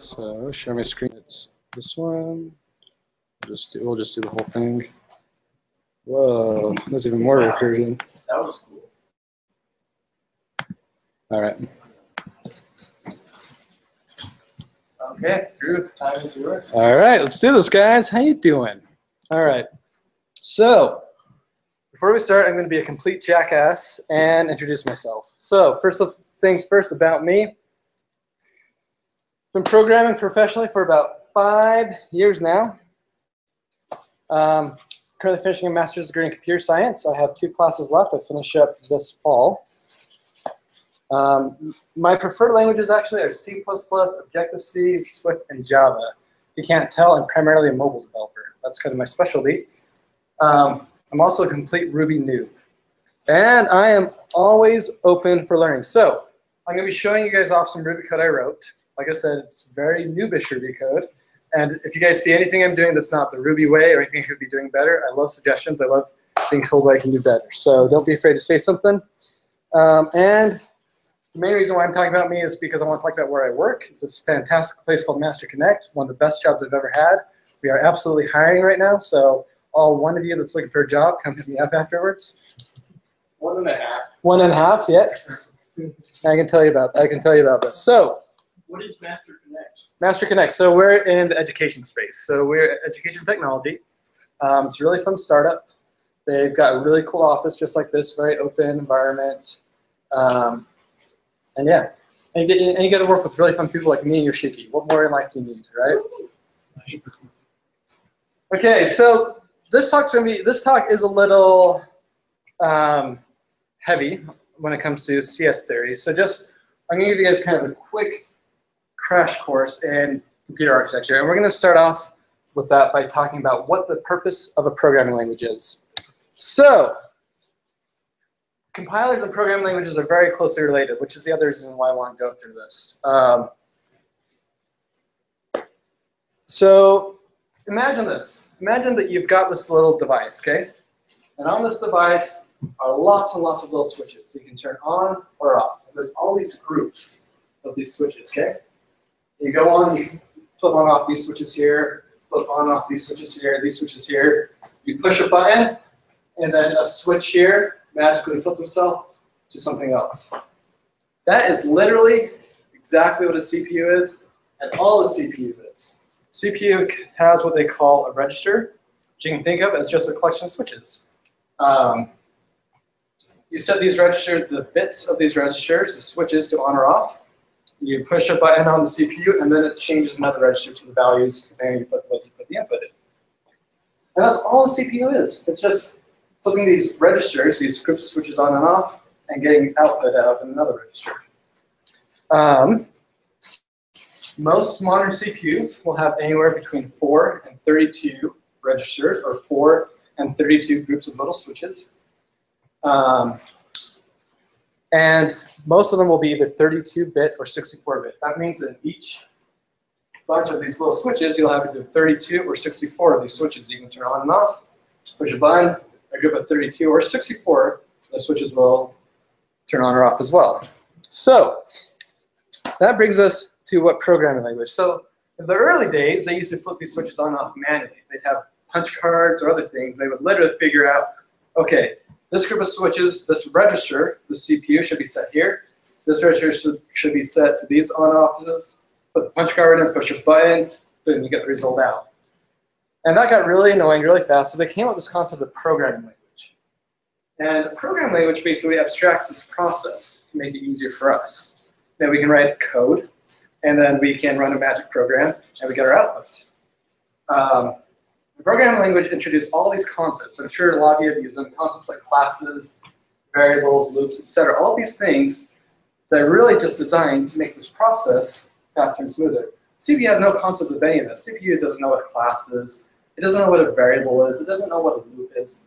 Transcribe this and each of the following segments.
So share my screen. It's this one. We'll just do the whole thing. Whoa, there's even more recursion. That was cool. All right. Okay, Drew, time is yours. All right, let's do this, guys. How you doing? All right. So before we start, I'm going to be a complete jackass and introduce myself. So first things first about me. Been programming professionally for about 5 years now. Currently finishing a master's degree in computer science. I have 2 classes left. I finish up this fall. My preferred languages actually are C++, Objective-C, Swift, and Java. If you can't tell, I'm primarily a mobile developer. That's kind of my specialty. I'm also a complete Ruby noob. And I am always open for learning. So I'm going to be showing you guys off some Ruby code I wrote. Like I said, it's very noobish Ruby code. And if you guys see anything I'm doing that's not the Ruby way or anything I could be doing better, I love suggestions. I love being told what I can do better. So don't be afraid to say something. And the main reason why I'm talking about me is because I want to talk about where I work. It's this fantastic place called Master Connect, one of the best jobs I've ever had. We are absolutely hiring right now. So all one of you that's looking for a job, come hit me up afterwards. 1.5. 1.5, yeah. I can tell you about this. So what is Master Connect? Master Connect. So we're in the education space. So we're education technology. It's a really fun startup. They've got a really cool office just like this, very open environment. And yeah, and you get to work with really fun people like me and Yoshiki. What more in life do you need, right? Okay, so this talk is a little heavy when it comes to CS theory. So I'm going to give you guys kind of a quick crash course in computer architecture. And we're going to start off with that by talking about what the purpose of a programming language is. So compilers and programming languages are very closely related, which is the other reason why I want to go through this. So imagine this. Imagine that you've got this little device, okay? And on this device are lots and lots of little switches. So you can turn on or off. And there's all these groups of these switches, okay? You go on, you can flip on off these switches here, flip on off these switches here, these switches here. You push a button, and then a switch here magically flip himself to something else. That is literally exactly what a CPU is, and all a CPU is. CPU has what they call a register, which you can think of as just a collection of switches. You set these registers, the bits of these registers, the switches, to on or off. You push a button on the CPU, and then it changes another register to the values depending on what you put the input in. And that's all the CPU is. It's just flipping these registers, these groups of switches on and off, and getting output out in another register. Most modern CPUs will have anywhere between 4 and 32 registers, or 4 and 32 groups of little switches. And most of them will be either 32-bit or 64-bit. That means that each bunch of these little switches, you'll have either 32 or 64 of these switches you can turn on and off. Push a button, a group of 32 or 64, the switches will turn on or off as well. So that brings us to what programming language. So in the early days, they used to flip these switches on and off manually. They'd have punch cards or other things. They would literally figure out, okay, this group of switches, this register, the CPU should be set here. This register should be set to these on-offs. Put the punch card in, push a button, then you get the result out. And that got really annoying really fast, so they came up with this concept of programming language. And a programming language basically abstracts this process to make it easier for us. Then we can write code, and then we can run a magic program, and we get our output. The programming language introduced all these concepts. I'm sure a lot of you have used them. Concepts like classes, variables, loops, etc. All these things that are really just designed to make this process faster and smoother. CPU has no concept of any of this. CPU doesn't know what a class is. It doesn't know what a variable is. It doesn't know what a loop is.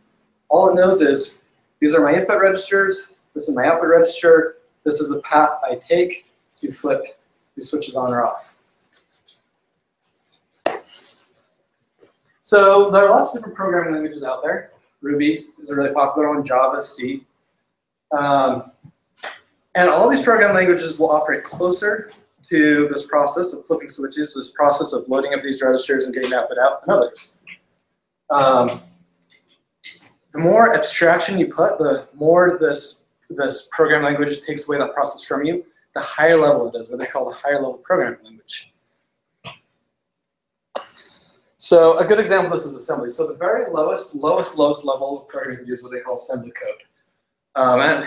All it knows is, these are my input registers. This is my output register. This is the path I take to flip these switches on or off. So there are lots of different programming languages out there. Ruby is a really popular one, Java, C. And all these programming languages will operate closer to this process of flipping switches, this process of loading up these registers and getting output out, than others. The more abstraction you put, the more this programming language takes away that process from you, the higher level it is, what they call the higher level programming language. So a good example of this is assembly. So the very lowest level of programming is what they call assembly code. And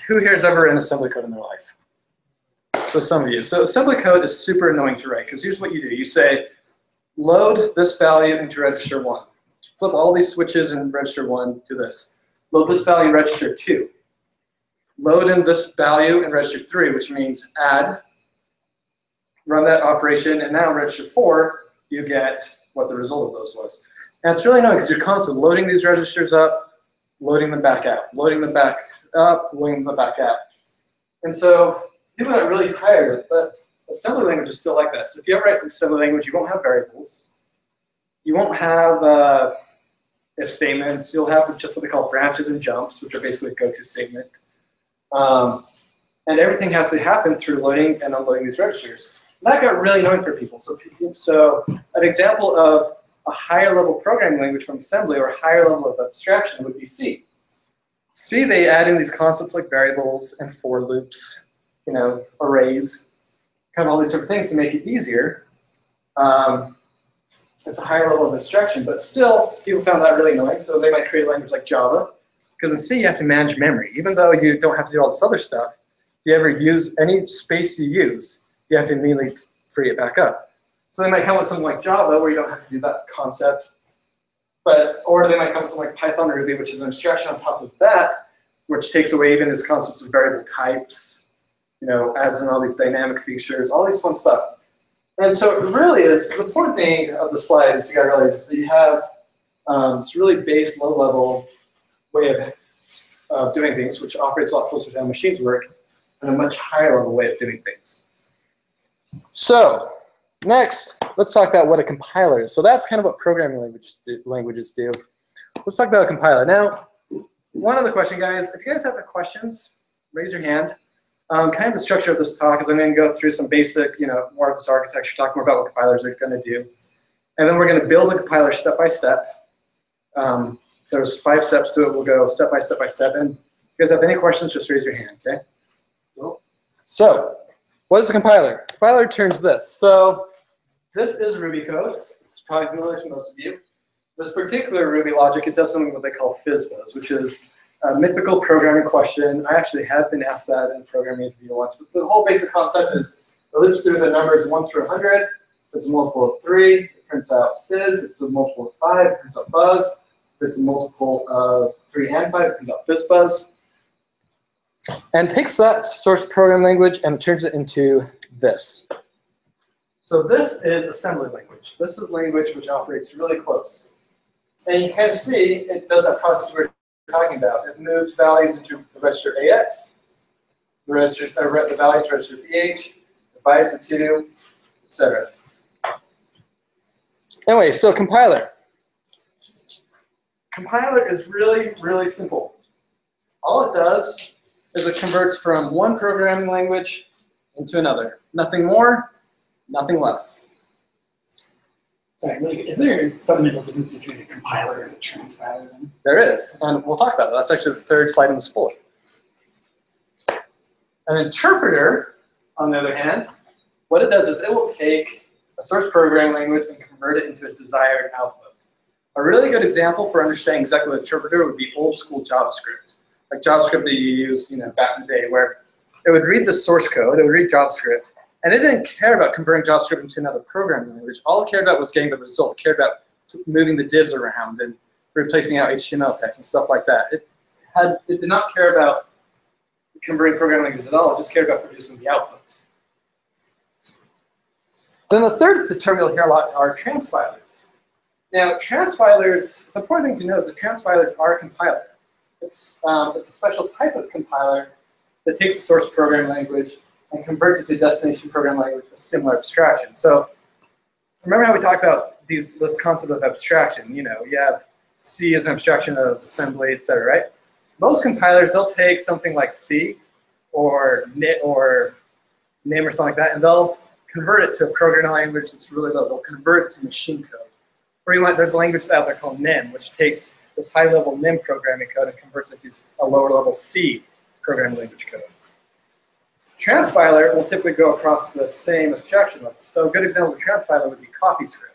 who here has ever written assembly code in their life? So some of you. So assembly code is super annoying to write, because here's what you do. You say, load this value into register 1. Flip all these switches in register 1 to this. Load this value in register 2. Load in this value in register 3, which means add, run that operation, and now in register 4, you get what the result of those was. And it's really annoying because you're constantly loading these registers up, loading them back out, loading them back up, loading them back out. And so people get really tired of it, but assembly language is still like that. So if you ever write assembly language, you won't have variables. You won't have if statements. You'll have just what they call branches and jumps, which are basically a go-to statement. And everything has to happen through loading and unloading these registers. That got really annoying for people. So an example of a higher level programming language from assembly or a higher level of abstraction would be C. C, they add in these concepts like variables and for loops, arrays, kind of all these sort of things to make it easier. It's a higher level of abstraction, but still, people found that really annoying, so they might create a language like Java. Because in C, you have to manage memory. Even though you don't have to do all this other stuff, if you ever use any space you use, you have to immediately free it back up. So they might come with something like Java, where you don't have to do that concept. Or they might come with something like Python or Ruby, which is an abstraction on top of that, which takes away even these concepts of variable types, adds in all these dynamic features, all these fun stuff. And so it really is, the important thing of the slide is you got to realize is that you have this really base, low-level way of doing things, which operates a lot closer to how machines work, and a much higher level way of doing things. So next, let's talk about what a compiler is. So that's kind of what programming languages do. Let's talk about a compiler. Now, one other question, guys. If you guys have any questions, raise your hand. Kind of the structure of this talk is I'm going to go through some basic, more of this architecture, talk more about what compilers are going to do. And then we're going to build a compiler step by step. There's 5 steps to it. We'll go step by step by step. And if you guys have any questions, just raise your hand, okay? Cool. So, what is a compiler? A compiler turns this. So, this is Ruby code. It's probably familiar to most of you. This particular Ruby logic, it does something what they call FizzBuzz, which is a mythical programming question. I actually have been asked that in a programming interview once. But the whole basic concept is it lives through the numbers 1 through 100. If it's a multiple of 3, it prints out fizz. If it's a multiple of 5, it prints out buzz. If it's a multiple of 3 and 5, it prints out FizzBuzz. And takes that source programming language and turns it into this. So this is assembly language. This is language which operates really close. And you can see it does that process we're talking about. It moves values into the register AX, the value to register BH, divides the 2, etc. Anyway, so compiler. Compiler is really, really simple. All it does is it converts from one programming language into another. Nothing more, nothing less. Sorry, really, is there a fundamental difference between a compiler and a transpiler then? There is, and we'll talk about that. That's actually the third slide in this bullet. An interpreter, on the other hand, what it does is it will take a source programming language and convert it into a desired output. A really good example for understanding exactly what an interpreter would be old school JavaScript. Like JavaScript that you used back in the day, where it would read the source code, it would read JavaScript, and it didn't care about converting JavaScript into another programming language. All it cared about was getting the result. It cared about moving the divs around and replacing out HTML text and stuff like that. It did not care about converting programming languages at all. It just cared about producing the output. Then the third term you'll hear a lot are transpilers. Now, transpilers, the important thing to know is that transpilers are a compiler. It's a special type of compiler that takes a source programming language and converts it to a destination programming language with similar abstraction. So remember how we talked about this concept of abstraction. You have C as an abstraction of assembly, et cetera, right? Most compilers, they'll take something like C or NIT or NIM or something like that, and they'll convert it to a programming language that's really low. They'll convert it to machine code. Or there's a language out there called NIM, which takes this high-level NIM programming code and converts it to a lower-level C programming language code. Transpiler will typically go across the same abstraction level. So a good example of a transpiler would be CoffeeScript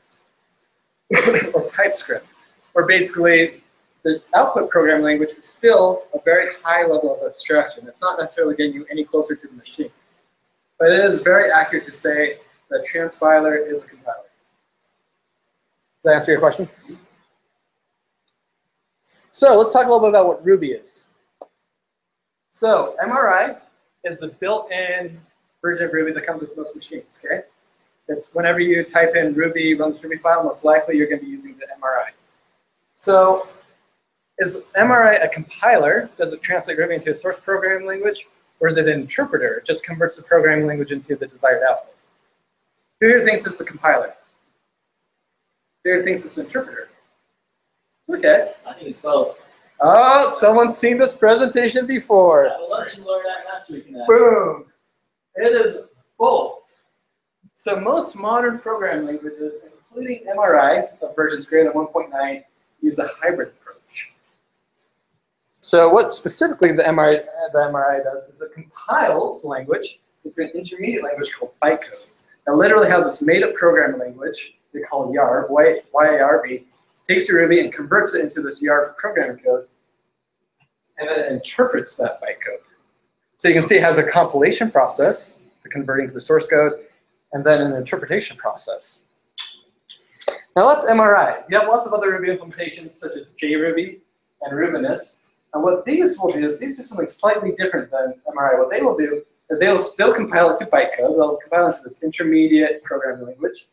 or TypeScript, where basically the output programming language is still a very high level of abstraction. It's not necessarily getting you any closer to the machine. But it is very accurate to say that transpiler is a compiler. Does that answer your question? So let's talk a little bit about what Ruby is. So MRI is the built-in version of Ruby that comes with most machines, okay? It's whenever you type in Ruby, run this Ruby file, most likely you're going to be using the MRI. So is MRI a compiler? Does it translate Ruby into a source programming language? Or is it an interpreter? It just converts the programming language into the desired output. Who here thinks it's a compiler? Who here thinks it's an interpreter? Okay. I think it's both. Oh, someone's seen this presentation before. I was lunch and learned that last week. Boom. It is both. So most modern programming languages, including MRI, so versions greater than 1.9, use a hybrid approach. So what specifically the MRI does is it compiles language into an intermediate language called bytecode. It literally has this made-up programming language they call YARV, Y-A-R-V, takes your Ruby and converts it into this YARV programming code, and then it interprets that bytecode. So you can see it has a compilation process, the converting to the source code, and then an interpretation process. Now that's MRI. You have lots of other Ruby implementations such as JRuby and Rubinus. And what these will do is these do something slightly different than MRI. What they will do is they will still compile it to bytecode. They'll compile it to this intermediate programming language.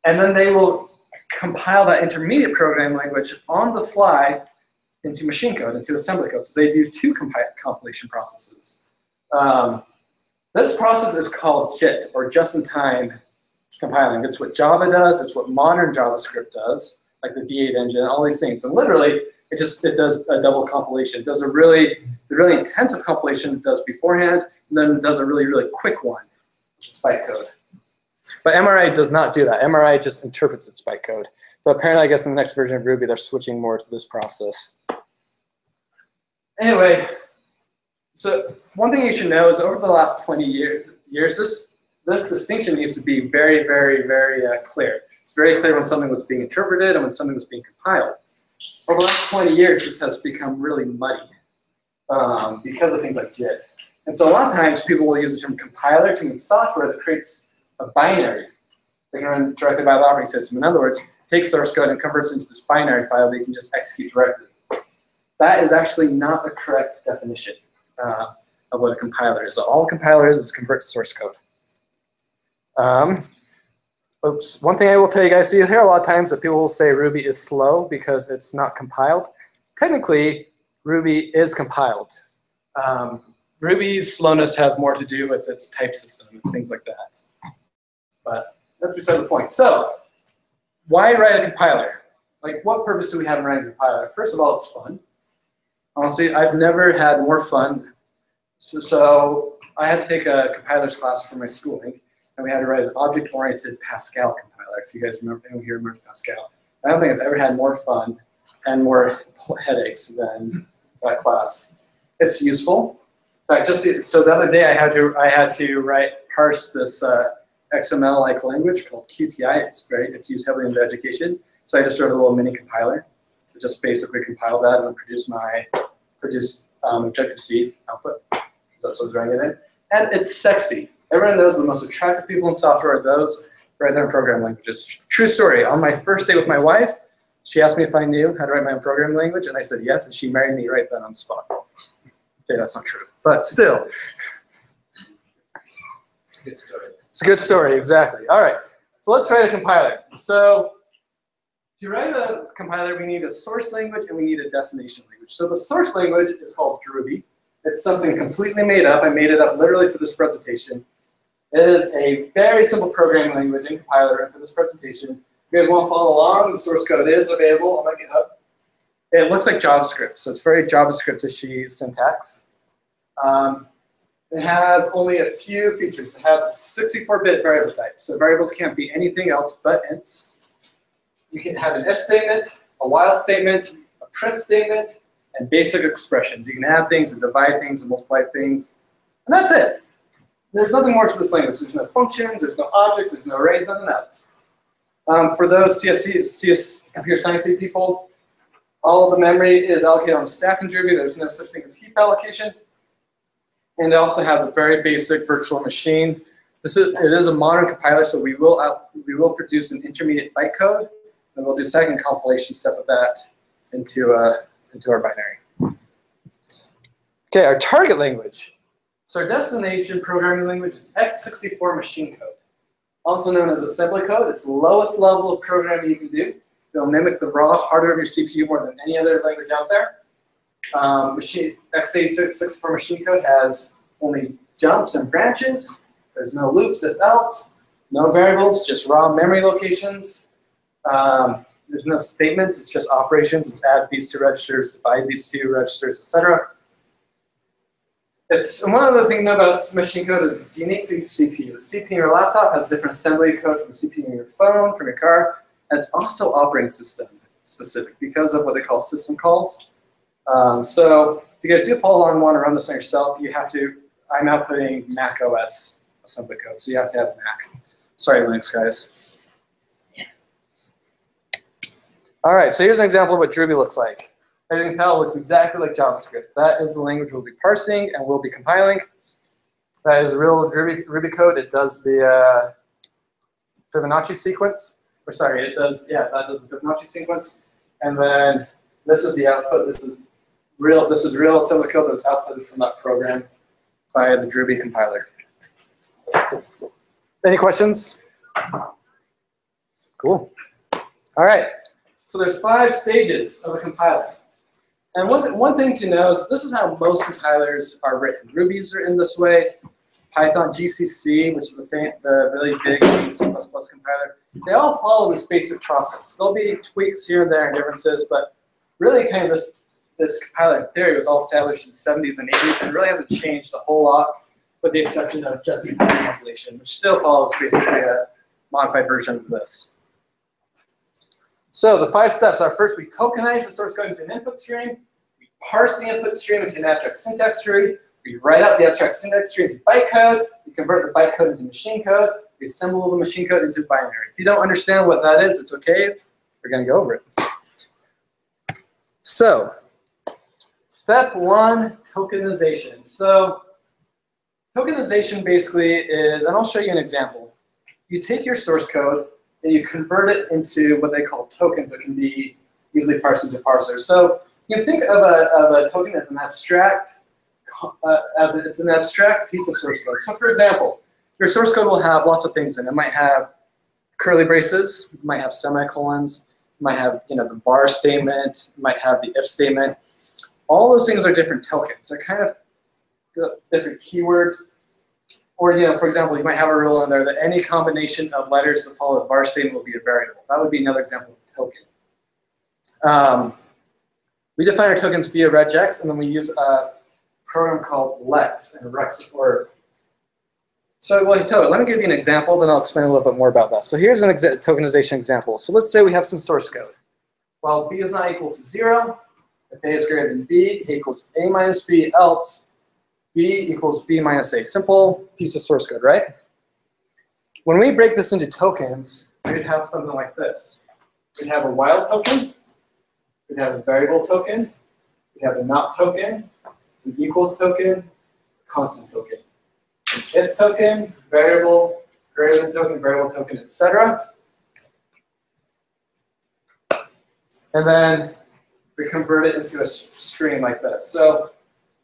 And then they will compile that intermediate programming language on the fly into machine code, into assembly code. So they do two compilation processes. This process is called JIT, or just-in-time compiling. It's what Java does. It's what modern JavaScript does, like the V8 engine, all these things. And literally, it does a double compilation. It does the really intensive compilation it does beforehand, and then it does a really, really quick one, bytecode. But MRI does not do that. MRI just interprets its bytecode. But apparently, I guess in the next version of Ruby, they're switching more to this process. Anyway, so one thing you should know is over the last 20 years, this distinction needs to be very, very, very clear. It's very clear when something was being interpreted and when something was being compiled. Over the last 20 years, this has become really muddy because of things like JIT. And so a lot of times, people will use the term compiler to mean software that creates a binary. They can run directly by the operating system. In other words, takes source code and converts it into this binary file that you can just execute directly. That is actually not the correct definition of what a compiler is. All a compiler is convert source code. One thing I will tell you guys, so you hear a lot of times that people will say Ruby is slow because it's not compiled. Technically, Ruby is compiled. Ruby's slowness has more to do with its type system and things like that. But that's beside the point. So, why write a compiler? Like, what purpose do we have in writing a compiler? First of all, it's fun. Honestly, I've never had more fun. So I had to take a compiler's class for my schooling, and we had to write an object-oriented Pascal compiler. If you guys remember, anyone here remembers Pascal? I don't think I've ever had more fun and more headaches than that class. It's useful. In fact, so the other day I had to parse this XML-like language called QTI. It's great. It's used heavily in education. So I just wrote a little mini compiler to just basically compile that and produce Objective-C output. So that's what's running it in. And it's sexy. Everyone knows the most attractive people in software are those right there in programming languages. True story. On my first date with my wife, she asked me if I knew how to write my own programming language, and I said yes, and she married me right then on the spot. Okay, that's not true, but still. It's a good story. It's a good story, exactly. All right, so let's try the compiler. So to write a compiler, we need a source language and we need a destination language. So the source language is called Ruby. It's something completely made up. I made it up literally for this presentation. It is a very simple programming language and compiler and for this presentation. If you guys want to follow along, the source code is available on my GitHub. It looks like JavaScript, so it's very JavaScript-ish syntax. It has only a few features. It has a 64-bit variable type, so variables can't be anything else but ints. You can have an if statement, a while statement, a print statement, and basic expressions. You can add things and divide things and multiply things, and that's it. There's nothing more to this language. There's no functions, there's no objects, there's no arrays, nothing else. For those computer science people, all of the memory is allocated on the stack in Ruby. There's no such thing as heap allocation. And it also has a very basic virtual machine. It is a modern compiler, so we will produce an intermediate bytecode, and we'll do second compilation step of that into our binary. Okay, our target language. So our destination programming language is x64 machine code, also known as assembly code. It's the lowest level of programming you can do. It'll mimic the raw hardware of your CPU more than any other language out there. x64 machine code has only jumps and branches. There's no loops, if else, no variables, just raw memory locations. There's no statements, it's just operations. It's add these two registers, divide these two registers, etc. One other thing to know about machine code is it's unique to each CPU. The CPU in your laptop has different assembly code from the CPU in your phone, from your car, and it's also operating system specific because of what they call system calls. So if you guys do follow along and want to run this on yourself, you have to, I'm outputting Mac OS assembly code, so you have to have Mac. Sorry, Linux guys. All right, so here's an example of what Ruby looks like. As you can tell, it looks exactly like JavaScript. That is the language we'll be parsing and we'll be compiling. That is real Ruby code. It does the Fibonacci sequence. Or sorry, it does, yeah, that does the Fibonacci sequence. And then this is the output. This is real assembly code that was outputted from that program by the Ruby compiler. Any questions? Cool. All right. So there's 5 stages of a compiler. And one thing to know is this is how most compilers are written. Ruby's written this way. Python, GCC, which is the really big C++ compiler, they all follow this basic process. There'll be tweaks here and there and differences, but really kind of this compiler theory was all established in the 70s and 80s and really hasn't changed a whole lot, with the exception of just-in-time compilation, which still follows basically a modified version of this. So the 5 steps are: first, we tokenize the source code into an input stream. We parse the input stream into an abstract syntax tree. We write out the abstract syntax tree into bytecode. We convert the bytecode into machine code. We assemble the machine code into binary. If you don't understand what that is, it's okay. We're going to go over it. So step 1, tokenization. So tokenization basically is, and I'll show you an example. You take your source code and you convert it into what they call tokens that can be easily parsed into parsers. So you can think of a token as an abstract, it's an abstract piece of source code. So for example, your source code will have lots of things in it. It might have curly braces, it might have semicolons, it might have the bar statement, it might have the if statement. All those things are different tokens. They're kind of different keywords. Or, for example, you might have a rule in there that any combination of letters to follow the bar statement will be a variable. That would be another example of a token. We define our tokens via regex, and then we use a program called Lex and Rex. So let me give you an example, then I'll explain a little bit more about that. So here's an tokenization example. So let's say we have some source code. Well, b is not equal to 0. If a is greater than b, a equals a minus b, else b equals b minus a. Simple piece of source code, right? When we break this into tokens, we'd have something like this. We'd have a while token, we'd have a variable token, we'd have a not token, an equals token, constant token, an if token, variable, greater than token, variable token, etc. And then we convert it into a string like this. So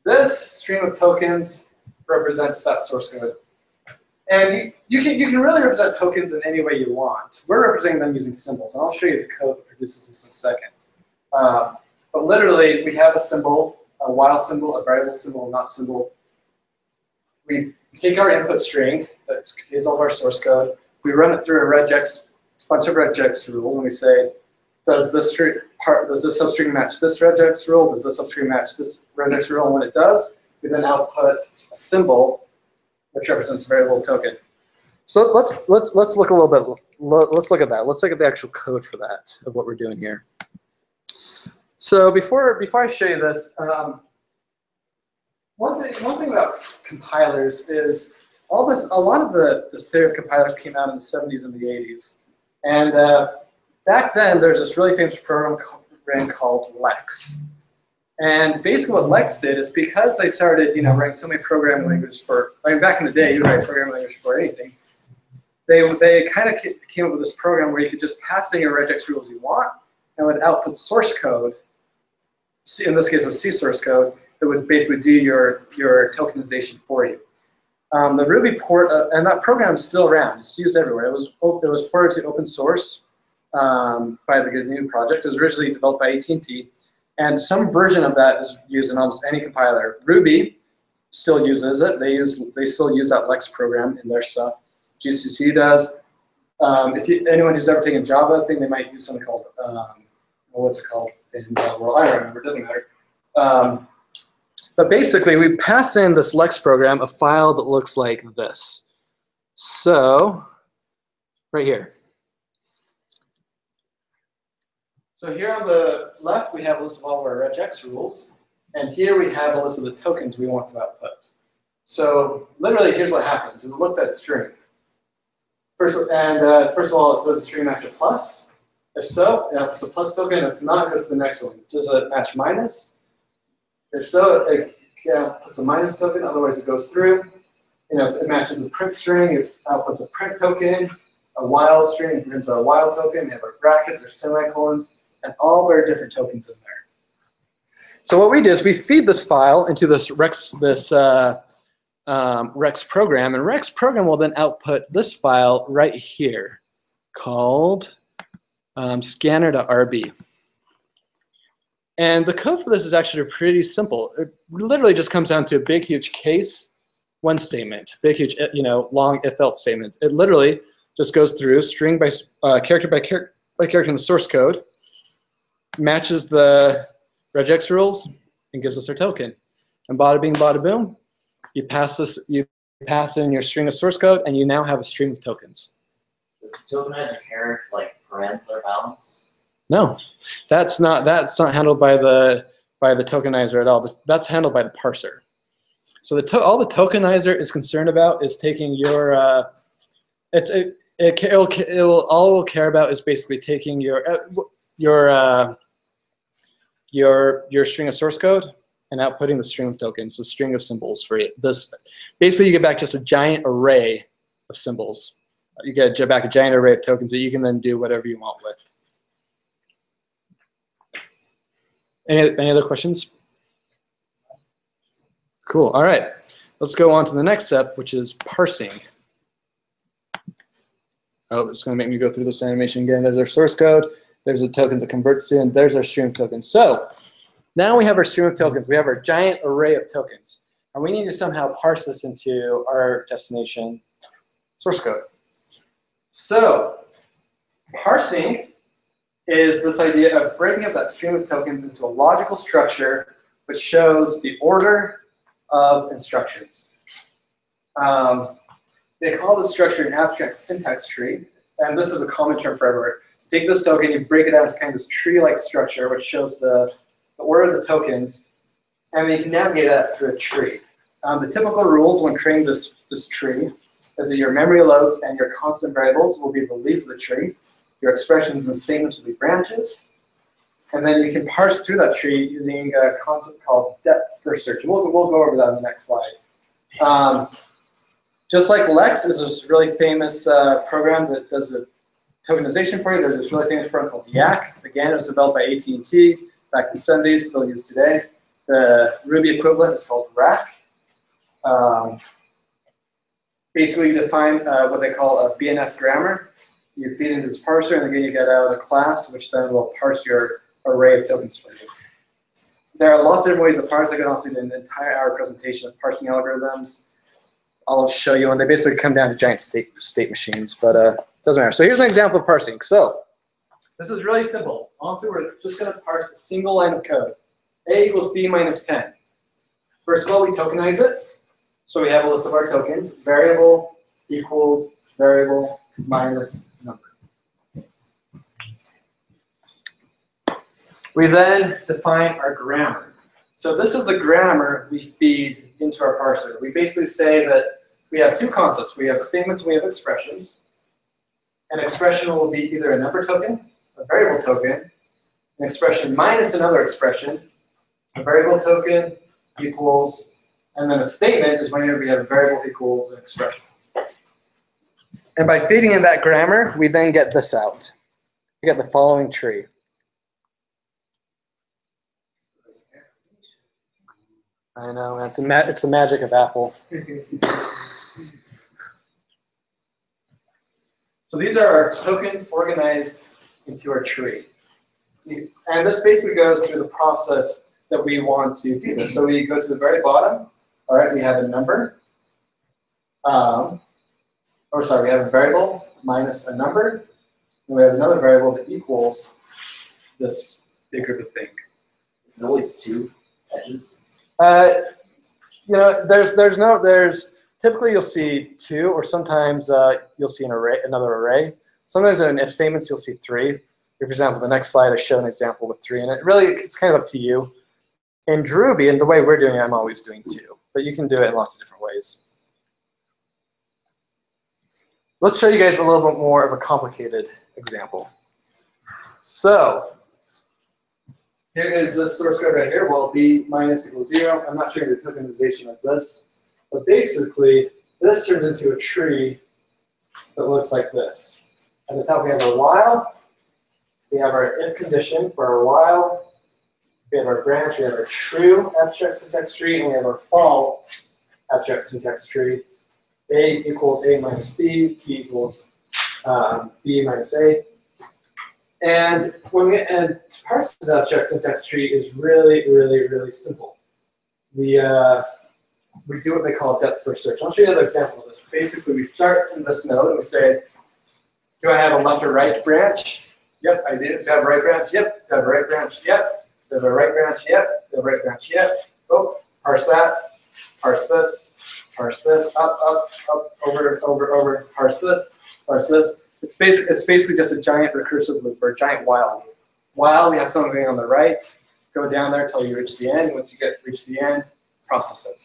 this stream of tokens represents that source code. And you can really represent tokens in any way you want. We're representing them using symbols, and I'll show you the code that produces this in a second. But literally, we have a symbol, a while symbol, a variable symbol, a not symbol. We take our input string that contains all of our source code. We run it through a regex, bunch of regex rules, and we say, does this substring match this regex rule? Does this substring match this regex rule? And when it does, we then output a symbol which represents a variable token. So let's look a little bit. Let's look at that. Let's look at the actual code for that of what we're doing here. So before I show you this, one thing about compilers is a lot of this theory of compilers came out in the 70s and the 80s, and back then there's this really famous program called Lex. And basically what Lex did is because they started, writing so many programming languages for, back in the day, you write programming language for anything. They kind of came up with this program where you could just pass in your regex rules you want, and would output source code. In this case, it was C source code that would basically do your tokenization for you. The Ruby port, and that program is still around. It's used everywhere. It was ported to open source by the GNU project. It was originally developed by AT&T. And some version of that is used in almost any compiler. Ruby still uses it. They still use that Lex program in their stuff. GCC does. Anyone who's ever taken Java, I think they might use something called, what's it called in Java world? I don't remember, it doesn't matter. But basically, we pass in this Lex program a file that looks like this. So, right here. So here on the left, we have a list of all of our regex rules. And here we have a list of the tokens we want to output. So literally, here's what happens. Is it looks at a string. First of all, does the string match a plus? If so, it's a plus token. If not, it goes to the next one. Does it match minus? If so, it puts a minus token. Otherwise, it goes through. If it matches a print string, it outputs a print token. A while string, it prints a while token. We have our brackets, our semicolons, and all very different tokens in there. So what we do is we feed this file into this Rex program, and Rex program will then output this file right here called scanner.rb. And the code for this is actually pretty simple. It literally just comes down to a big, huge case, one statement, big, huge, long if-else statement. It literally just goes through string by character by character in the source code, matches the regex rules, and gives us our token. And bada bing, bada boom, you pass in your string of source code, and you now have a stream of tokens. Does the tokenizer care if like parents are balanced? No, that's not handled by the tokenizer at all. That's handled by the parser. So all the tokenizer is concerned about is taking your all it will care about is basically taking your string of source code and outputting the string of tokens, the string of symbols for it. Basically, you get back just a giant array of symbols. You get back a giant array of tokens that you can then do whatever you want with. Any other questions? Cool. All right. Let's go on to the next step, which is parsing. Oh, it's going to make me go through this animation again. There's our source code. There's the tokens it converts to, and there's our stream of tokens. So now we have our stream of tokens. We have our giant array of tokens. And we need to somehow parse this into our destination source code. So parsing is this idea of breaking up that stream of tokens into a logical structure which shows the order of instructions. They call this structure an abstract syntax tree, and this is a common term for everywhere. Take this token, you break it down into kind of this tree-like structure which shows the order of the tokens, and then you can navigate that through a tree. The typical rules when creating this tree is that your memory loads and your constant variables will be the leaves of the tree. Your expressions and statements will be branches. And then you can parse through that tree using a concept called depth first search. We'll go over that in the next slide. Just like Lex is this really famous program that does the tokenization for you, there's this really famous program called Yak. Again, it was developed by AT&T back in the 70s, still used today. The Ruby equivalent is called Rack. Basically, you define what they call a BNF grammar. You feed into this parser, and again, you get out a class, which then will parse your array of tokens for you. There are lots of different ways to parse. I could also do an entire hour presentation of parsing algorithms. I'll show you, and they basically come down to giant state machines, but it doesn't matter. So here's an example of parsing. So this is really simple. Honestly, we're just going to parse a single line of code. A equals B minus 10. First of all, we tokenize it. So we have a list of our tokens. Variable equals variable minus number. We then define our grammar. So this is the grammar we feed into our parser. We basically say that we have two concepts. We have statements and we have expressions. An expression will be either a number token, a variable token, an expression minus another expression, a variable token equals, and then a statement is whenever we have a variable equals an expression. And by feeding in that grammar, we then get this out. We get the following tree. I know, man. It's the magic of Apple. So these are our tokens organized into our tree. And this basically goes through the process that we want to feed this. So we go to the very bottom. All right, we have a number. We have a variable minus a number. And we have another variable that equals this big group of thing. Is it always two edges? You know, there's typically you'll see two, or sometimes you'll see another array. Sometimes in if statements you'll see three. For example, the next slide I show an example with three in it. Really, it's kind of up to you. In Ruby, and the way we're doing it, I'm always doing two, but you can do it in lots of different ways. Let's show you guys a little bit more of a complicated example. So here is the source code right here. Well, b minus equals 0. I'm not showing the tokenization of this, but basically this turns into a tree that looks like this. At the top we have our while. We have our if condition for our while. We have our branch. We have our true abstract syntax tree, and we have our false abstract syntax tree. A equals A minus B. B equals B minus A. And to parse this abstract syntax tree is really, really, really simple. We do what they call depth first search. I'll show you another example of this. Basically, we start in this node and we say, do I have a left or right branch? Yep, I do. Do I have a right branch? Yep. Do I have a right branch? Yep. Do I have a right branch? Yep. Do I have a right branch? Yep. Oh, parse that. Parse this. Parse this. Up, over, parse this. Parse this. It's basically just a giant recursive loop or a giant while loop. While we have something on the right, go down there until you reach the end. Once you reach the end, process it.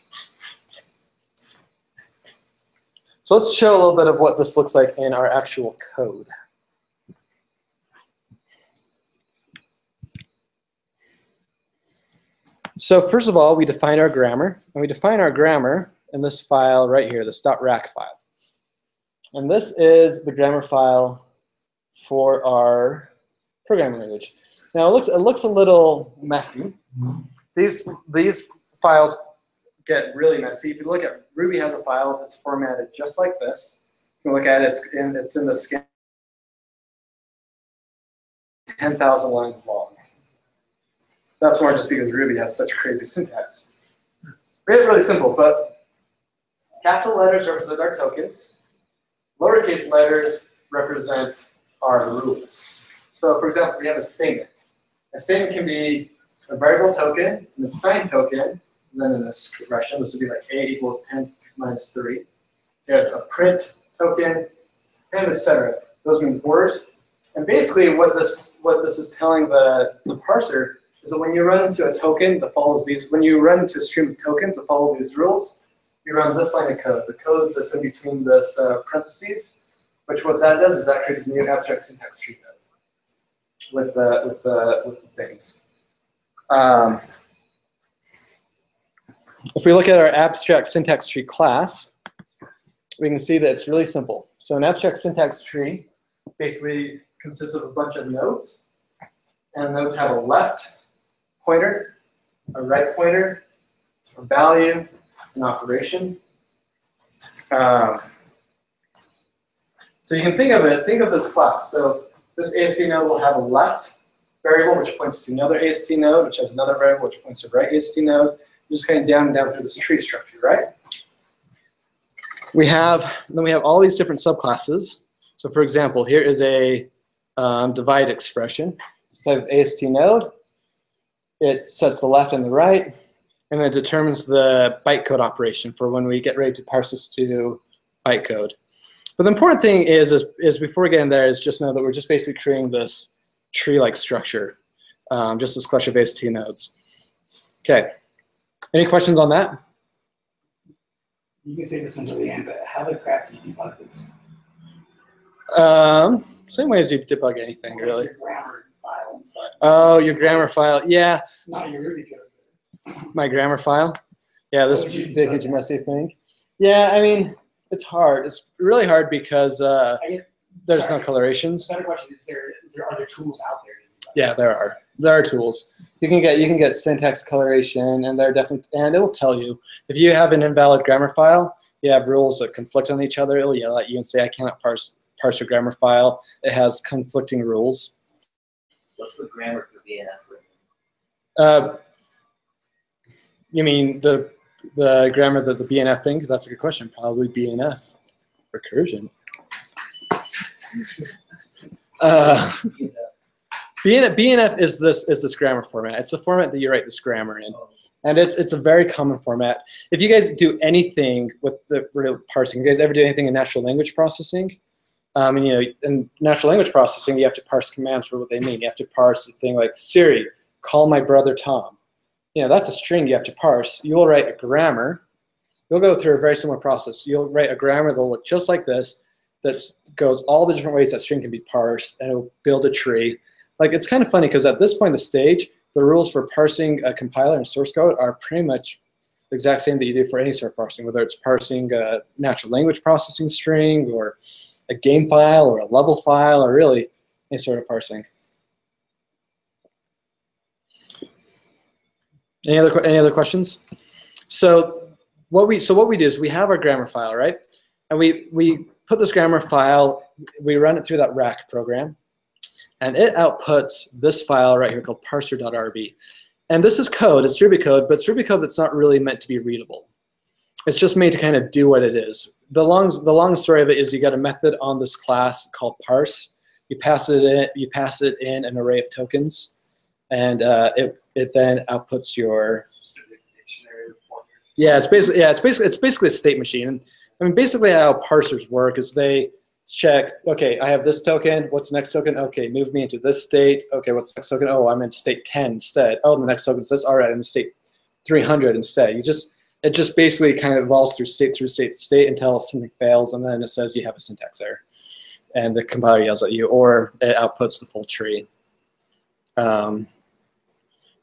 So let's show a little bit of what this looks like in our actual code. So first of all, we define our grammar, and we define our grammar in this file right here, this .rack file. And this is the grammar file for our programming language. Now it looks a little messy. These files get really messy. If you look at Ruby has a file that's formatted just like this. If you look at it, it's in the scan 10,000 lines long. That's more just because Ruby has such crazy syntax. Really, really simple, but capital letters represent our tokens. Lowercase letters represent our rules. So for example, we have a statement. A statement can be a variable token, an assigned token, and then an expression. This would be like A equals 10 minus 3. We have a print token, and etc. Those mean words. And basically what this is telling the parser is that when you run into a token that follows these, when you run into a stream of tokens that follow these rules, you run this line of code, the code that's in between this parentheses, which what that does is that creates a new abstract syntax tree with the things. If we look at our abstract syntax tree class, we can see that it's really simple. So an abstract syntax tree basically consists of a bunch of nodes, and nodes have a left pointer, a right pointer, a value, an operation. So you can think of this class. So this AST node will have a left variable which points to another AST node, which has another variable which points to the right AST node. Just kind of down and down through this tree structure, right? Then we have all these different subclasses. So for example, here is a divide expression. This type of AST node. It sets the left and the right. and then it determines the bytecode operation for when we get ready to parse this to bytecode. But the important thing is before we get in there is just know that we're just basically creating this tree-like structure, just this cluster of AST nodes. Okay, any questions on that? You can say this until the end, but how the crap do you debug this? Same way as you debug anything, really. Your grammar file and stuff. Oh, your grammar file, yeah. Not your Ruby code. My grammar file? Yeah, this big, huge, messy thing. Yeah, I mean, it's hard. It's really hard because there's no colorations. Better question: are there tools out there? Yeah, there are. There are tools. You can get syntax coloration, and it will tell you if you have an invalid grammar file. You have rules that conflict on each other. It'll yell at you and say, "I cannot parse your grammar file. It has conflicting rules." What's the grammar for BNF? You mean the grammar that the BNF thing? That's a good question. Probably BNF, recursion. BNF is this grammar format. It's the format that you write this grammar in, and it's a very common format. If you guys do anything with the real parsing, you guys ever do anything in natural language processing? In natural language processing, you have to parse commands for what they mean. You have to parse a thing like Siri, call my brother Tom. That's a string you have to parse. You'll write a grammar. You'll go through a very similar process. You'll write a grammar that will look just like this, that goes all the different ways that string can be parsed, and it'll build a tree. Like, it's kind of funny because at this point in the stage, the rules for parsing a compiler and source code are pretty much the exact same that you do for any sort of parsing, whether it's parsing a natural language processing string or a game file or a level file or really any sort of parsing. Any other questions? So what we do is we have our grammar file, right? And we put this grammar file, we run it through that rack program, and it outputs this file right here called parser.rb. And this is code, it's Ruby code, but it's Ruby code that's not really meant to be readable. It's just made to kind of do what it is. The long story of it is you got a method on this class called parse. You pass it in an array of tokens, and it then outputs your. Yeah, it's basically a state machine. I mean, basically how parsers work is they check, okay, I have this token, what's the next token? Okay, move me into this state. Okay, what's the next token? Oh, I'm in state 10 instead. Oh, the next token says, all right, I'm in state 300 instead. It just basically kind of evolves through state to state until something fails, and then it says you have a syntax error. And the compiler yells at you, or it outputs the full tree.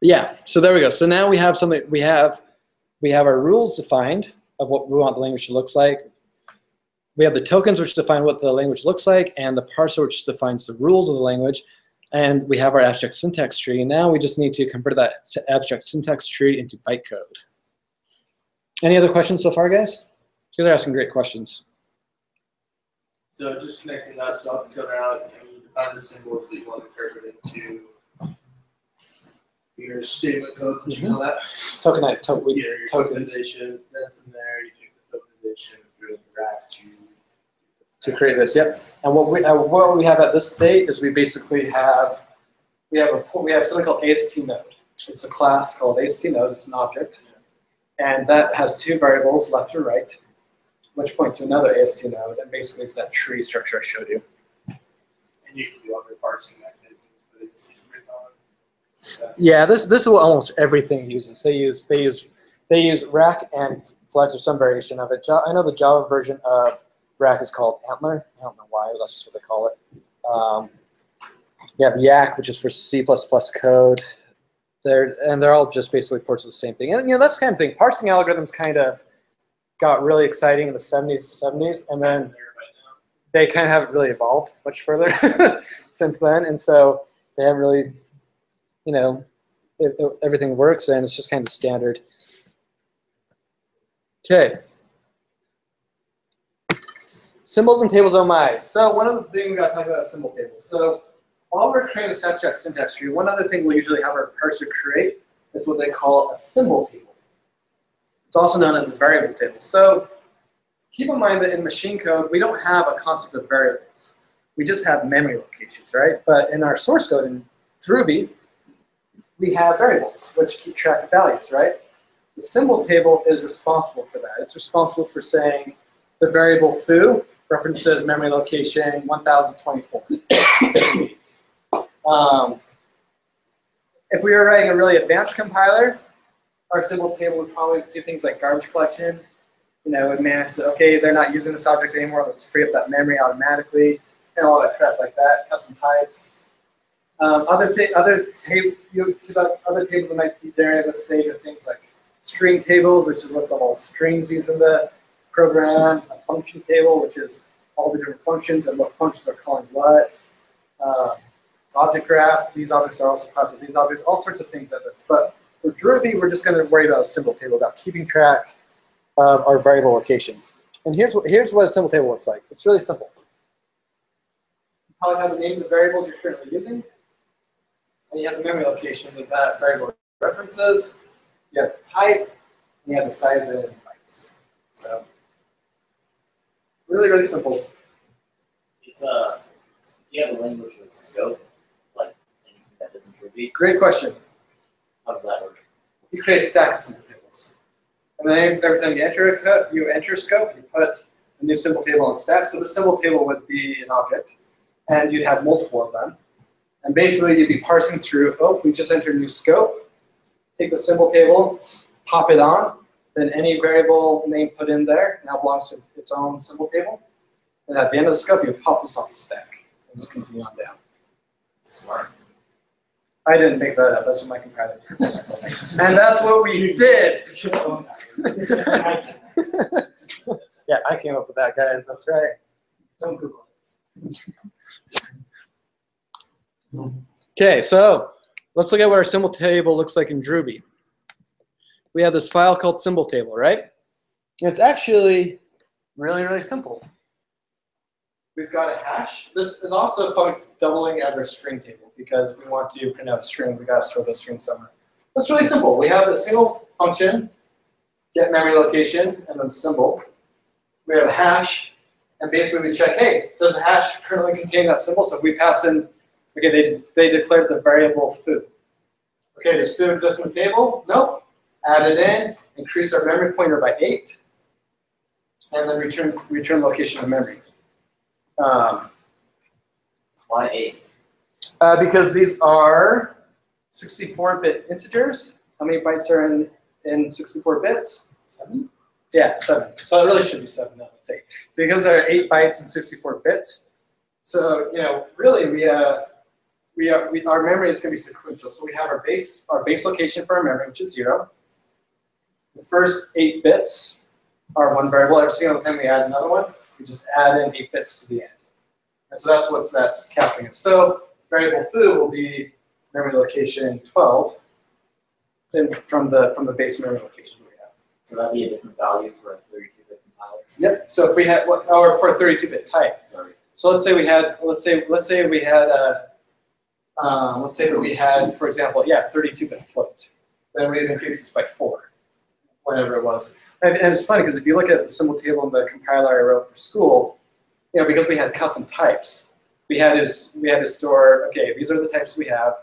Yeah, so there we go. So now we have something, we have our rules defined of what we want the language to look like. We have the tokens which define what the language looks like, and the parser which defines the rules of the language. And we have our abstract syntax tree. And now we just need to convert that abstract syntax tree into bytecode. Any other questions so far, guys? You guys are asking great questions. So just connecting that, so up until now, you define the symbols that you want to interpret into your statement code, what you call that? Your tokenization. Then from there, you take the tokenization through the rack to create this. Yep. And what we have at this state is we basically have something called AST node. It's a class called AST node. It's an object, and that has two variables, left or right, which point to another AST node, and basically it's that tree structure I showed you. And you can do other parsing mechanisms, but it's written on. Yeah, this is what almost everything uses. They use rack and flex or some variation of it. I know the Java version of rack is called Antler. I don't know why, but that's just what they call it. You have Yak, which is for C++ code. They're all just basically ports of the same thing. And that's the kind of thing. Parsing algorithms kind of got really exciting in the 70s, and then they kind of haven't really evolved much further since then. And so they haven't really, everything works, and it's just kind of standard. Okay. Symbols and tables, oh my. So one of the things we got to talk about is symbol tables. So while we're creating this abstract syntax tree, one other thing we'll usually have our parser create is what they call a symbol table. It's also known as a variable table. So keep in mind that in machine code, we don't have a concept of variables. We just have memory locations, right? But in our source code in Ruby, we have variables, which keep track of values, right? The symbol table is responsible for that. It's responsible for saying the variable foo references memory location 1024. If we were writing a really advanced compiler, our symbol table would probably do things like garbage collection. You know, it would manage to, okay, they're not using this object anymore, let's free up that memory automatically, and all that crap like that, custom types. Other tables that might be there at this stage are things like string tables, which is lists of all strings used in the program, a function table, which is all the different functions and what functions are calling what. Object graph, these objects are also class of these objects, all sorts of things like this. But for Ruby, we're just going to worry about a symbol table, about keeping track of our variable locations. And here's what a symbol table looks like. It's really simple. You probably have the name of the variables you're currently using, and you have the memory location that that variable references. You have the type, and you have the size in bytes. So really, really simple. If you have a language with scope, like anything that isn't Ruby, Great question. how does that work? You create a stack of symbol tables. And then every time you enter scope, you put a new symbol table on stack. So the symbol table would be an object, and you'd have multiple of them. And basically, you'd be parsing through, oh, we just entered a new scope. Take the symbol table, pop it on, then any variable name put in there now belongs to its own symbol table. And at the end of the scope, you pop this off the stack and just continue on down. Smart. I didn't make that up. That's what my compiler professor told me. And that's what we did. You should have owned that. Yeah, I came up with that, guys. That's right. Don't Google it. Okay, so let's look at what our symbol table looks like in Ruby. We have this file called symbol table, right? And it's actually really, really simple. We've got a hash. This is also doubling as our string table because if we want to print out a string, we got to store the string somewhere. That's really simple. We have a single function, get memory location, and then symbol. We have a hash, and basically we check, hey, does the hash currently contain that symbol? So if we pass in, okay, they declared the variable foo. Okay, does foo exist in the table? Nope. Add it in, increase our memory pointer by 8, and then return location of memory. Why 8? Because these are 64-bit integers. How many bytes are in 64 bits? 7? Yeah, 7. So it really should be 7, no, let's 8. Because there are 8 bytes and 64 bits. So, you know, really our memory is going to be sequential. So we have our base location for our memory, which is 0. The first 8 bits are one variable. Every single time we add another one, we just add in 8 bits to the end. And so that's what that's capturing it. So variable foo will be memory location 12 from the base memory location we have. So that'd be a different value for a 32-bit compiler. Yep. So if we had, or for a 32-bit type. Sorry. So let's say that we had, for example, 32-bit float. Then we'd increase this by 4, whatever it was. And it's funny because if you look at the symbol table in the compiler I wrote for school, you know, because we had custom types, we had to store, okay, these are the types we have.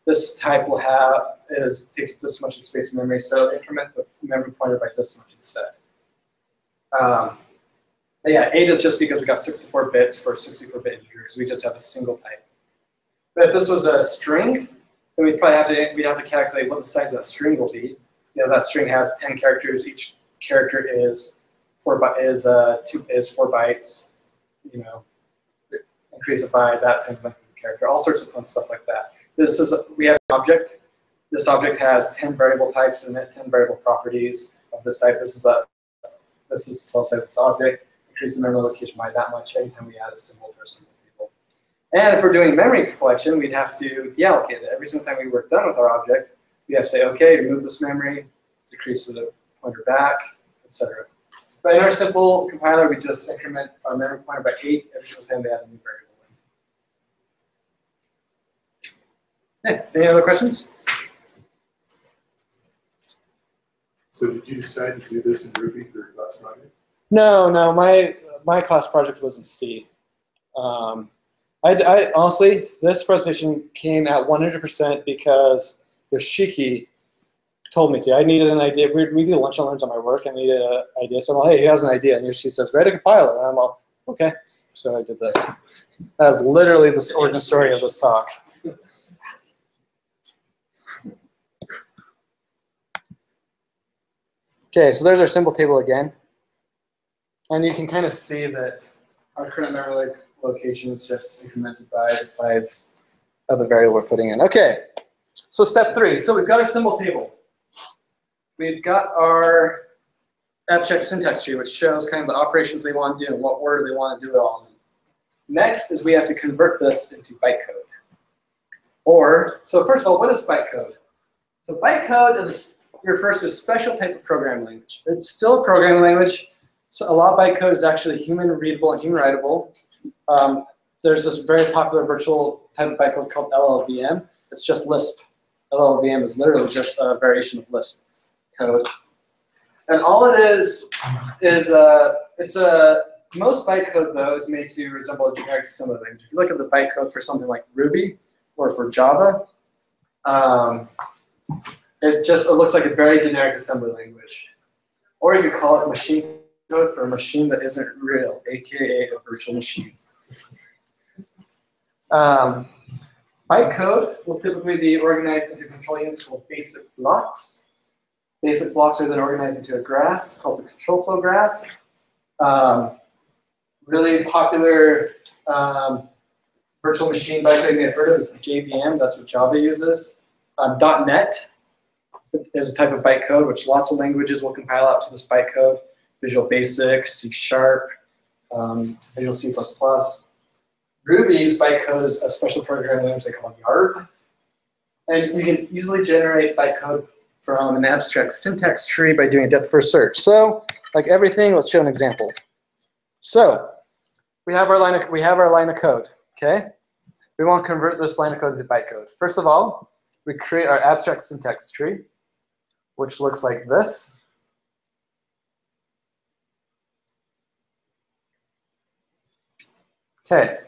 This type takes this much space in memory, so increment the memory pointer by this much instead. Yeah, 8 is just because we got 64 bits for 64-bit integers. We just have a single type. But if this was a string, then we'd have to calculate what the size of that string will be. You know, that string has 10 characters. Each character is 4 bytes. You know, increase it by that times length of the character. All sorts of fun stuff like that. We have an object. This object has 10 variable types in it, 10 variable properties of this type. This is 12 size of this object. Increase the memory location by that much anytime we add a symbol to our symbol table. And if we're doing memory collection, we'd have to deallocate it. Every single time we were done with our object, we have to say, okay, remove this memory, decrease the pointer back, etc. But in our simple compiler, we just increment our memory pointer by 8 every single time we add a new variable. Any other questions? So did you decide to do this in Ruby for your class project? No, my class project was in C. I honestly, this presentation came at 100% because Yoshiki told me to. I needed an idea. We do lunch and learns on my work, and I needed an idea. So I'm like, hey, he has an idea. And she says, write a compiler. And I'm like, okay. So I did that. That was literally the origin story of this talk. Okay, so there's our symbol table again. And you can kind of see that our current memory location is just incremented by the size of the variable we're putting in. Okay, so step 3. So we've got our symbol table. We've got our abstract syntax tree, which shows kind of the operations they want to do and what order they want to do it all in. Next is we have to convert this into bytecode. So first of all, what is bytecode? So bytecode refers to a special type of programming language. It's still a programming language. So a lot of bytecode is actually human readable and human writable. There's this very popular virtual type of bytecode called LLVM. It's just Lisp. LLVM is literally just a variation of Lisp code. And all it is most bytecode though is made to resemble a generic assembly language. If you look at the bytecode for something like Ruby or for Java, it looks like a very generic assembly language. Or you could call it machine code for a machine that isn't real, aka a virtual machine. Bytecode will typically be organized into control units called basic blocks. Basic blocks are then organized into a graph called the control flow graph. Really popular virtual machine bytecode you may have heard of is the JVM. That's what Java uses. .NET is a type of bytecode which lots of languages will compile out to this bytecode. Visual Basic, C#, Visual C++. Ruby's bytecode is a special programming language they call URUG. And you can easily generate bytecode from an abstract syntax tree by doing a depth-first search. So, like everything, let's show an example. So, we have our line of code, okay? We want to convert this line of code into bytecode. First of all, we create our abstract syntax tree, which looks like this. Okay.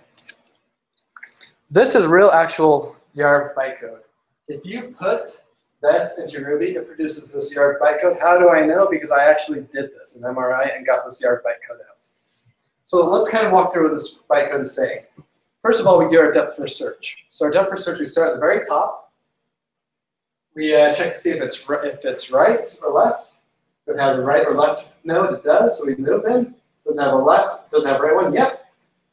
This is real actual YARV bytecode. If you put this into Ruby, it produces this YARV bytecode. How do I know? Because I actually did this in MRI and got this YARV bytecode out. So let's kind of walk through what this bytecode is saying. First of all, we do our depth-first search. So our depth-first search, we start at the very top. We check to see if it's right or left. If it has a right or left node, it does. So we move in. Does it have a left? Does it have a right one? Yep.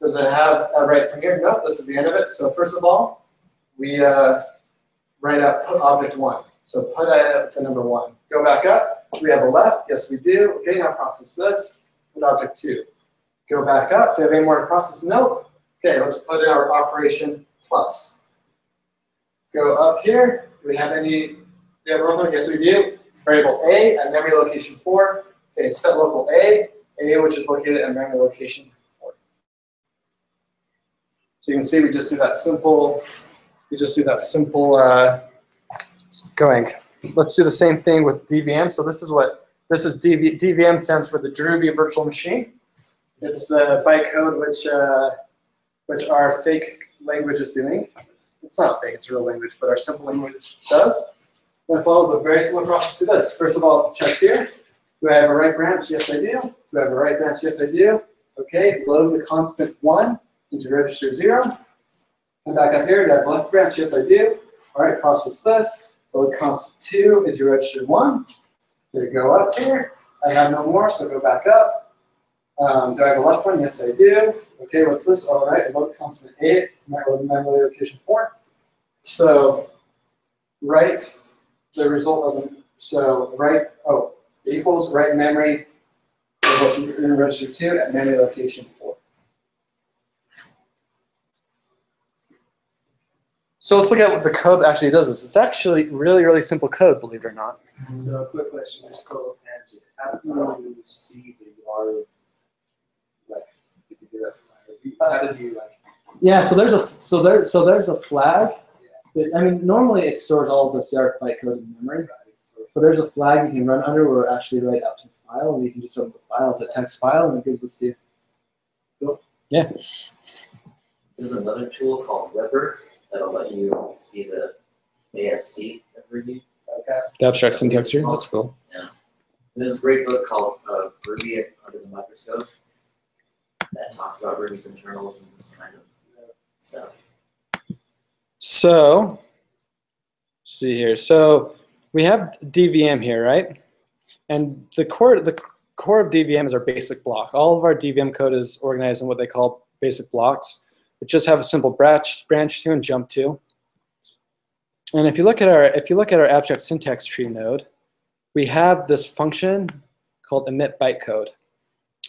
Does it have a right from here? Nope. This is the end of it. So first of all, we write out put object 1. So put it to number 1. Go back up. Do we have a left? Yes, we do. Okay, now process this. Put object 2. Go back up. Do we have any more to process? Nope. Okay, let's put in our operation plus. Go up here. Do we have any? Do we have row? Yes, we do. Variable A at memory location 4. Okay, set local A which is located at memory location 4. So you can see we just do that simple. Going. Let's do the same thing with DVM. So this is DVM stands for the Druby Virtual Machine. It's the bytecode which our fake language is doing. It's not fake, it's a real language, but our simple language does. And it follows a very similar process to this. First of all, check here. Do I have a right branch? Yes, I do. Do I have a right branch? Yes, I do. Okay, load the constant 1 into register 0. Come back up here. Do I have a left branch? Yes, I do. All right, process this. Load constant 2 into register 1. Okay, go up here. I have no more, so go back up. Do I have a left one? Yes, I do. Okay, what's this? All right, load constant 8, memory location 4. So write the result of equals write memory in register 2 at memory location 4. So let's look at what the code that actually does this. It's actually really, really simple code, believe it or not. So a quick question, just code tangent. How do you see the YARV? Like, if you do that from how did you like? Yeah, so there's a flag. That, I mean, normally it stores all of this YARV bytecode in memory. So there's a flag you can run under where it actually write out to the file, and you can just open the file as a text file, and it gives this to you. Cool. Yeah. There's another tool called Weber that'll let you see the AST of Ruby. Okay. The abstract syntax tree. That's cool. There's a great book called Ruby Under the Microscope that talks about Ruby's internals and this kind of stuff. So, let's see here. So we have DVM here, right? And the core of DVM is our basic block. All of our DVM code is organized in what they call basic blocks, which just have a simple branch to and jump to. And if you look at our abstract syntax tree node, we have this function called emit bytecode.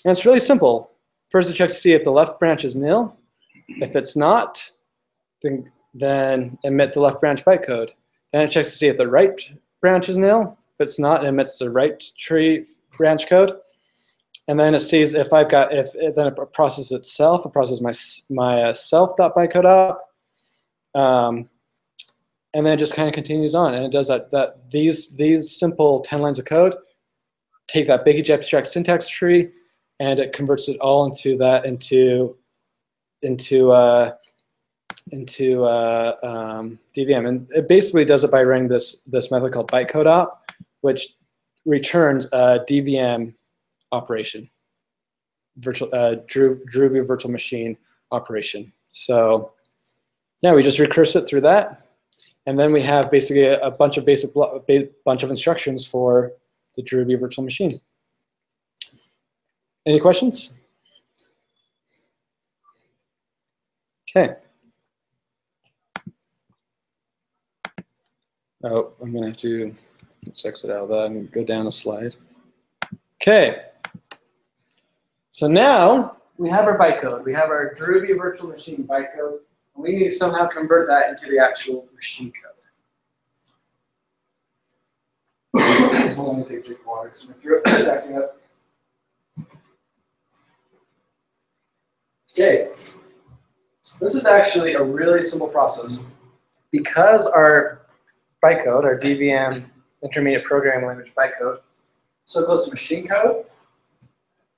And it's really simple. First it checks to see if the left branch is nil. If it's not, then emit the left branch bytecode. Then it checks to see if the right branch is nil. If it's not, it emits the right tree branch code. And then it sees if I've got, then it processes itself. It processes my self.bytecode up. And then it just kind of continues on, and it does that. These simple 10 lines of code take that big abstract syntax tree, and it converts it all into DVM. And it basically does it by running this method called bytecode op, which returns a DVM operation, Druby virtual machine operation. So yeah, we just recurse it through that. And then we have basically a bunch of instructions for the Druby virtual machine. Any questions? Okay. Oh, I'm gonna have to exit out of that and go down a slide. Okay. So now we have our bytecode. We have our Druby virtual machine bytecode. We need to somehow convert that into the actual machine code. Hold on, let me take a drink of water because my throat is acting up. Okay, this is actually a really simple process. Because our bytecode, our DVM intermediate programming language bytecode, so close to machine code,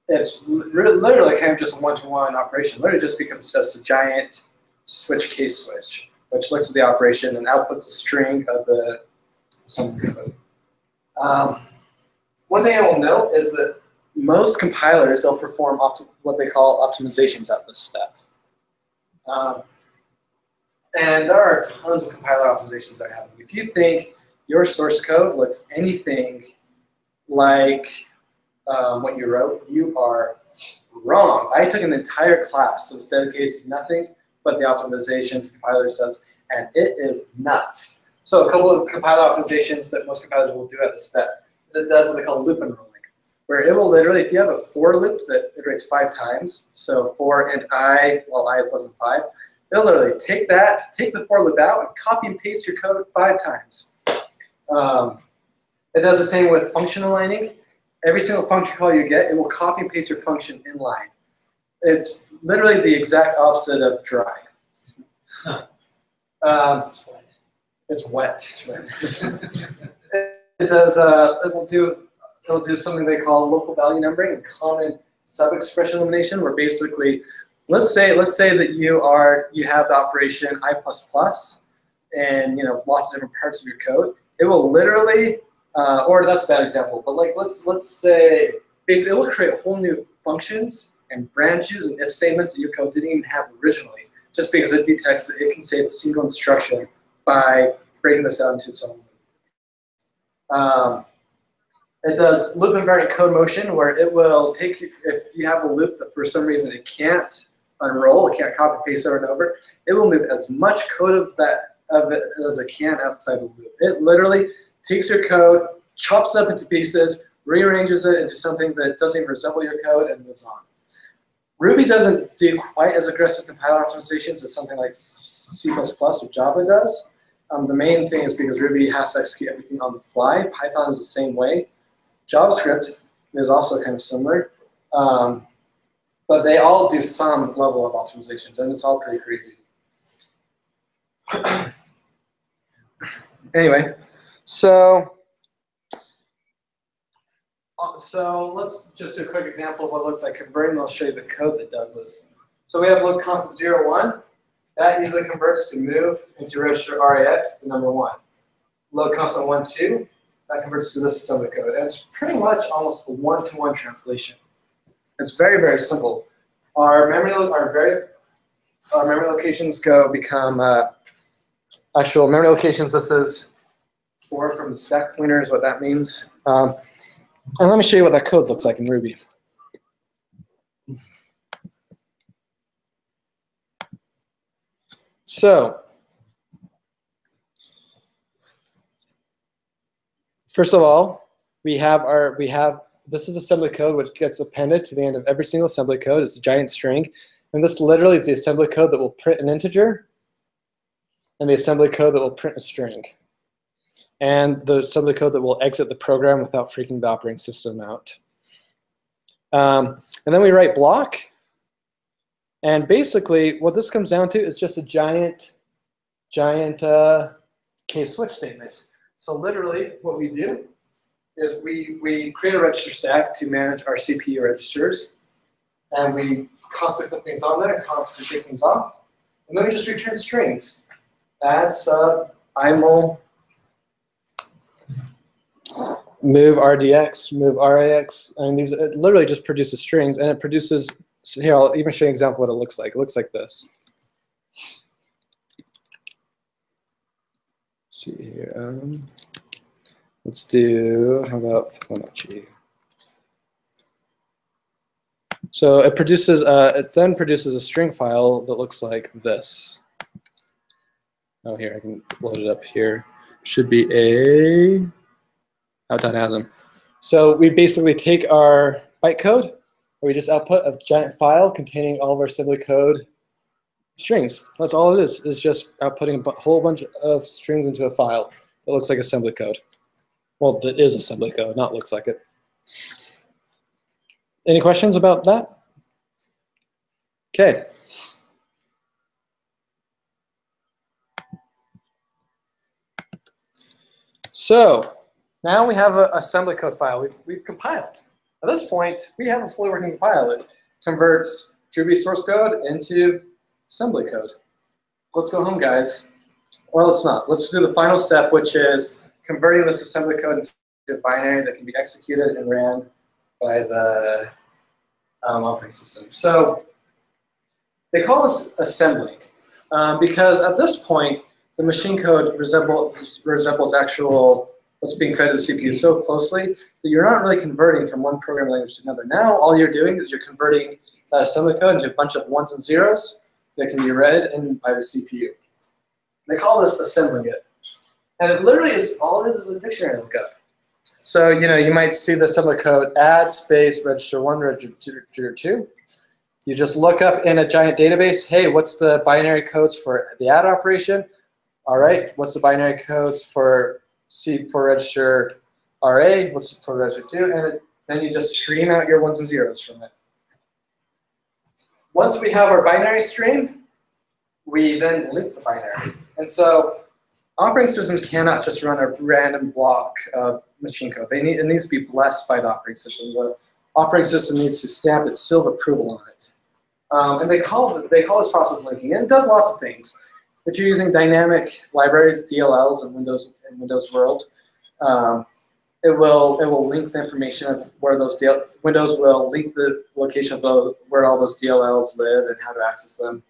it's literally kind of just a one-to-one operation. Literally just becomes just a giant switch case switch, which looks at the operation and outputs a string of some code. One thing I will note is that most compilers, they'll perform what they call optimizations at this step. And there are tons of compiler optimizations that are happening. If you think your source code looks anything like what you wrote, you are wrong. I took an entire class that was dedicated to nothing but the optimizations compilers does, and it is nuts. So a couple of compiler optimizations that most compilers will do at this step is it does what they call loop enrolling, where it will literally, if you have a for loop that iterates 5 times, so for and I, while I is less than 5, it'll literally take the for loop out, and copy and paste your code 5 times. It does the same with function aligning. Every single function call you get, it will copy and paste your function in line. It's literally the exact opposite of dry. It's wet. It does. It will do something they call local value numbering and common sub-expression elimination, where basically, let's say that you have the operation I++, and lots of different parts of your code. It will literally, or that's a bad example, but like let's say basically it will create whole new functions and branches and if statements that your code didn't even have originally, just because it detects that it can save a single instruction by breaking this out into its own loop. It does loop invariant code motion, where it will take if you have a loop that for some reason it can't unroll, it can't copy paste over and over, it will move as much code of it as it can outside the loop. It literally takes your code, chops it up into pieces, rearranges it into something that doesn't even resemble your code, and moves on. Ruby doesn't do quite as aggressive compiler optimizations as something like C++ or Java does. The main thing is because Ruby has to execute everything on the fly. Python is the same way. JavaScript is also kind of similar. But they all do some level of optimizations, and it's all pretty crazy. Anyway, so let's just do a quick example of what it looks like converting. I'll show you the code that does this. So we have look constant 0, 1. That usually converts to move into register RAX, the number 1. load constant 1, 2, that converts to this assembly code. And it's pretty much almost a one-to-one translation. It's very, very simple. Our memory locations become actual memory locations. This is 4 from the stack pointer is what that means. And let me show you what that code looks like in Ruby. So, first of all, this is assembly code which gets appended to the end of every single assembly code. It's a giant string. And this literally is the assembly code that will print an integer and the assembly code that will print a string. And the assembly code that will exit the program without freaking the operating system out. And then we write block. And basically, what this comes down to is just a giant case switch statement. So literally, what we do is we create a register stack to manage our CPU registers. And we constantly put things on there, constantly take things off. And then we just return strings. Add, sub, imul, move RDX, move RAX. And it literally just produces strings. And it produces, so here, I'll even show you an example of what it looks like. It looks like this. Let's see here. Let's do, how about Fibonacci? So it then produces a string file that looks like this. Oh, here, I can load it up here. It should be a out.asm. So we basically take our bytecode, we just output a giant file containing all of our assembly code strings. That's all it is just outputting a whole bunch of strings into a file that looks like assembly code. Well, that is assembly code, not looks like it. Any questions about that? Okay. So now we have an assembly code file we've compiled. At this point, we have a fully working compile. It converts Ruby source code into assembly code. Let's go home, guys. Or let's not. Let's do the final step, which is converting this assembly code into a binary that can be executed and ran by the operating system. So they call this assembling because at this point, the machine code resembles actual what's being fed to the CPU so closely that you're not really converting from one programming language to another. Now all you're doing is you're converting that assembly code into a bunch of ones and zeros that can be read by the CPU. They call this assembling it. And it literally is, all it is a dictionary lookup. So, you might see the assembly code add space register 1, register 2. You just look up in a giant database, hey, what's the binary codes for the add operation? All right, what's the binary codes for register RA? What's for register 2? And then you just stream out your ones and zeros from it. Once we have our binary stream, we then link the binary. And so operating systems cannot just run a random block of machine code. It needs to be blessed by the operating system. The operating system needs to stamp its seal of approval on it. And they call this process linking. And it does lots of things. If you're using dynamic libraries, DLLs in Windows World, it will link the information of where those Windows will link the location of where all those DLLs live and how to access them.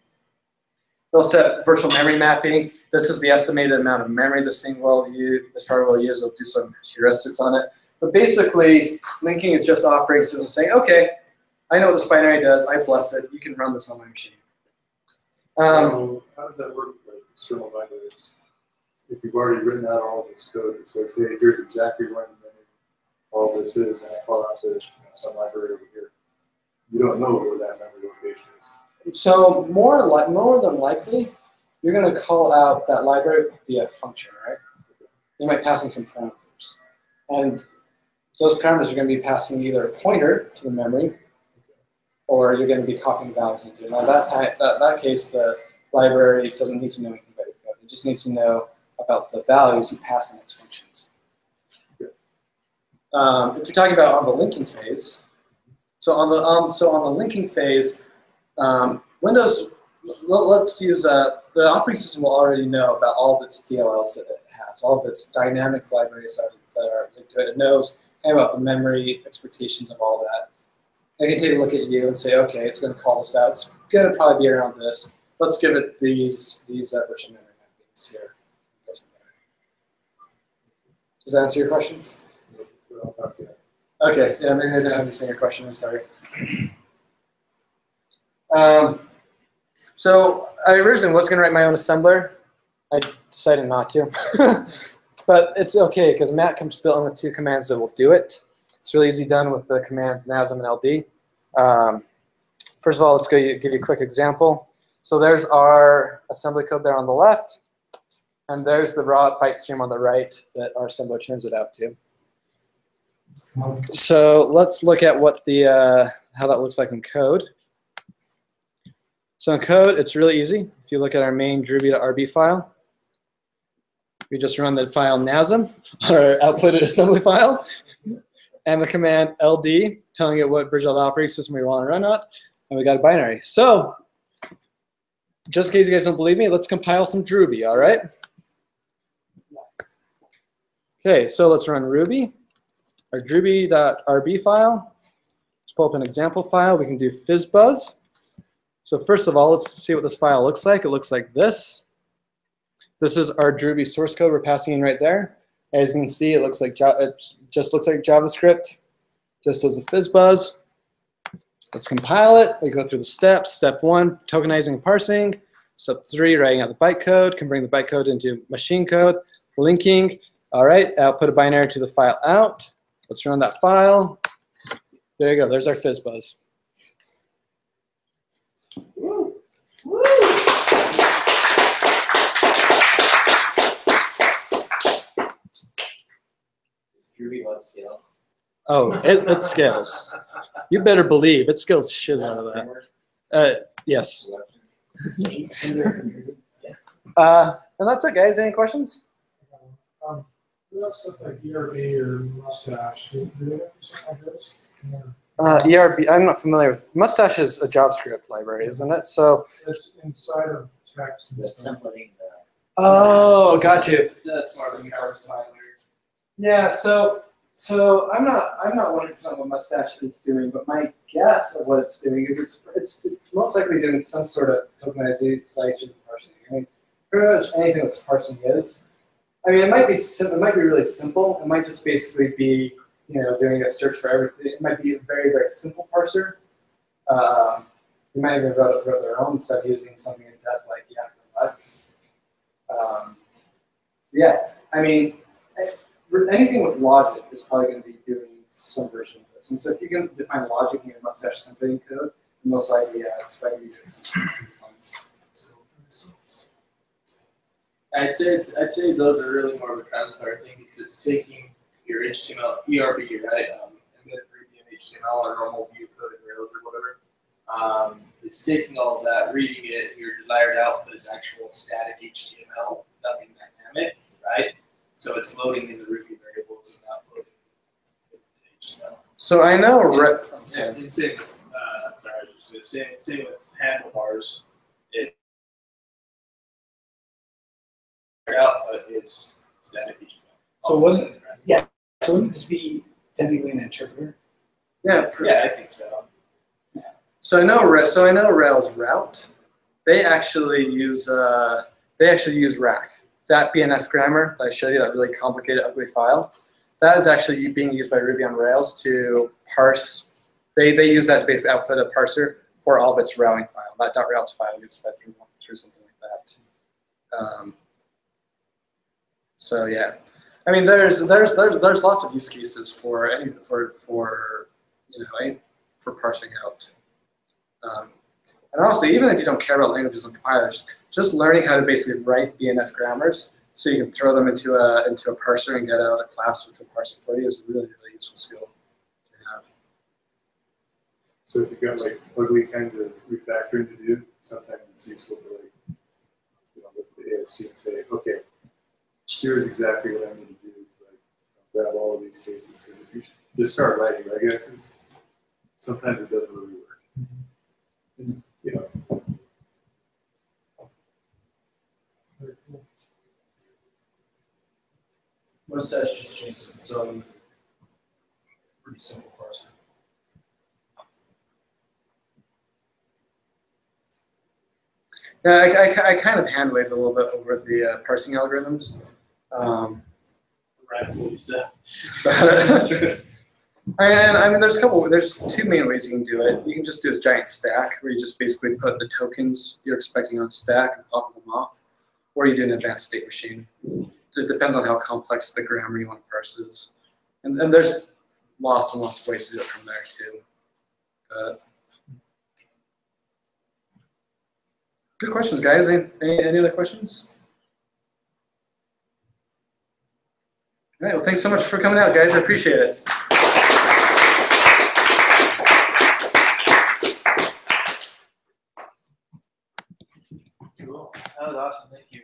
They'll set virtual memory mapping. This is the estimated amount of memory this program will use. They'll do some heuristics on it. But basically, linking is just operating system saying, okay, I know what this binary does. I bless it. You can run this on my machine. So how does that work with external libraries? If you've already written out all this code that says, hey, here's exactly when all this is, and I call out to some library over here, you don't know where that memory location is. So more than likely, you're going to call out that library via function, right? You might pass in some parameters. And those parameters are going to be passing either a pointer to the memory, or you're going to be copying the values into it. Now, that case, the library doesn't need to know anything about your code. It just needs to know about the values you pass in its functions. If you're talking about on the linking phase, so on the linking phase, Windows let's use the operating system will already know about all of its DLLs that it has, all of its dynamic libraries that are linked to it. It knows about the memory expectations of all that. I can take a look at you and say, okay, it's going to call this out. It's going to probably be around this. Let's give it these virtual memory mappings here. Does that answer your question? Okay, yeah, maybe I didn't understand your question. I'm sorry. So I originally was going to write my own assembler. I decided not to. But it's okay, because Matt comes built in with 2 commands that will do it. It's really easy done with the commands NASM and LD. First of all, let's give you a quick example. So there's our assembly code there on the left, and there's the raw byte stream on the right that our assembler turns it out to. So let's look at what the how that looks like in code. So in code, it's really easy. If you look at our main Ruby.rb file, we just run the file NASM, our outputted assembly file, and the command LD, telling it what version of the operating system we want to run on, and we got a binary. So just in case you guys don't believe me, let's compile some Ruby, all right? Okay, so let's run Ruby, our Ruby.rb file. Let's pull up an example file. We can do fizzbuzz. So first of all, let's see what this file looks like. It looks like this. This is our Ruby source code we're passing in right there. As you can see, it just looks like JavaScript, just as a fizzbuzz. Let's compile it. We go through the steps. Step 1, tokenizing and parsing. Step 3, writing out the bytecode. Can bring the bytecode into machine code. Linking. All right, output a binary to the file out. Let's run that file. There you go. There's our fizzbuzz. Woo. Woo. It's Ruby web scale. Oh, it scales. You better believe it scales shiz out of that. Yes. And that's it, guys. Any questions? What else stuff like ERB or Mustache? Do they have something like this? ERB, I'm not familiar with. Mustache is a JavaScript library, isn't it? So. It's inside of text and stuff. Templating the. Oh, got you. That's part of the parse filer. Yeah, so I'm not 100% what Mustache is doing, but my guess of what it's doing is it's most likely doing some sort of tokenization parsing. I mean, pretty much anything that's parsing is. I mean, it might be really simple. It might just basically be doing a search for everything. It might be a very, very simple parser. You might even wrote their own instead of using something in depth like Yak or Lex. Yeah, I mean, anything with logic is probably going to be doing some version of this. And so if you can define logic in your Mustache templating code, most likely, yeah, it's probably doing some I'd say those are really more of a transpire thing because it's taking your HTML, ERB, right? Embedded Ruby and HTML or normal view code in Rails or whatever. It's taking all of that, reading it, your desired output is actual static HTML, nothing dynamic, right? So it's loading in the Ruby variables and not loading in HTML. So I know. And same with, sorry, I was just going to say, same with handlebars. It output is static HTML. So wouldn't wouldn't this be technically an interpreter? Yeah. Yeah, I think so. So I know Rails route. They actually use rack. That BNF grammar that I showed you, that really complicated, ugly file, that is actually being used by Ruby on Rails to parse. They use that to basically output a parser for all of its routing file. That .routes file gets fed through something like that. So yeah, I mean, there's lots of use cases for parsing out. And also, even if you don't care about languages and compilers, just learning how to basically write BNF grammars so you can throw them into a parser and get out a class which will parse it for you is a really, really useful skill to have. So if you've got like ugly kinds of refactoring to do, sometimes it's useful to look at the ASC and say, okay, here's exactly what I need to do to grab all of these cases. Because if you just start writing regexes, sometimes it doesn't really work. And, Mustache just changes its own pretty simple parser. Yeah, I kind of hand waved a little bit over the parsing algorithms. Rightfully so. And I mean, there's two main ways you can do it. You can just do a giant stack where you just basically put the tokens you're expecting on stack and pop them off, or you do an advanced state machine. It depends on how complex the grammar you want to parse is. And there's lots and lots of ways to do it from there too. Good questions, guys. Any other questions? All right, well, thanks so much for coming out, guys. I appreciate it. Cool. That was awesome. Thank you.